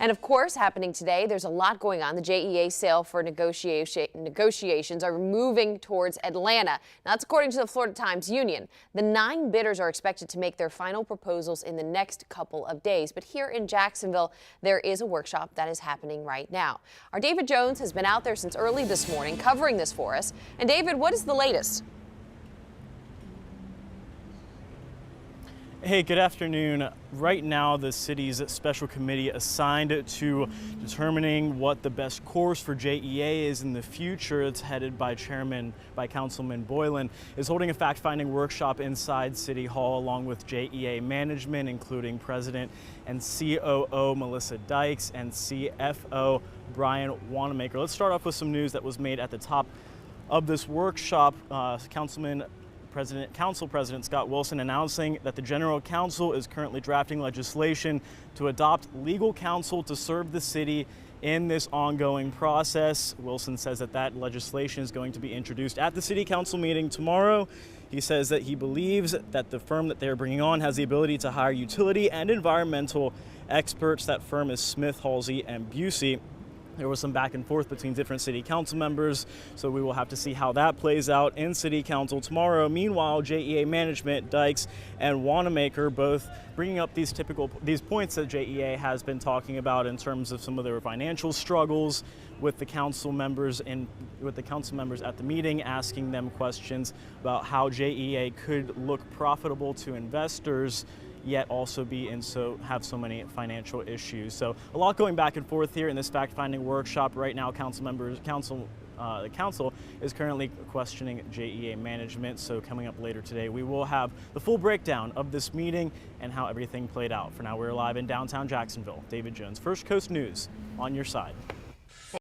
And of course, happening today, there's a lot going on. The JEA sale for negotiations are moving towards Atlanta. Now, that's according to the Florida Times Union. The 9 bidders are expected to make their final proposals in the next couple of days. But here in Jacksonville, there is a workshop that is happening right now. Our David Jones has been out there since early this morning covering this for us. And David, what is the latest? Hey, good afternoon. Right now, the city's special committee assigned to determining what the best course for JEA is in the future, it's headed by Councilman Boylan, is holding a fact-finding workshop inside City Hall along with JEA management, including President and COO Melissa Dykes and CFO Brian Wanamaker. Let's start off with some news that was made at the top of this workshop. Council President Scott Wilson announcing that the General Counsel is currently drafting legislation to adopt legal counsel to serve the city in this ongoing process. Wilson says that legislation is going to be introduced at the City Council meeting tomorrow. He says that he believes that the firm that they're bringing on has the ability to hire utility and environmental experts. That firm is Smith, Halsey, and Busey. There was some back and forth between different city council members, so we will have to see how that plays out in city council tomorrow. Meanwhile, JEA management, Dykes and Wanamaker, both bringing up these points that JEA has been talking about in terms of some of their financial struggles with the council members at the meeting, asking them questions about how JEA could look profitable to investors, yet also have so many financial issues. So a lot going back and forth here in this fact-finding workshop. Right now, the council is currently questioning JEA management. So coming up later today, we will have the full breakdown of this meeting and how everything played out. For now, we're live in downtown Jacksonville. David Jones, First Coast News, on your side.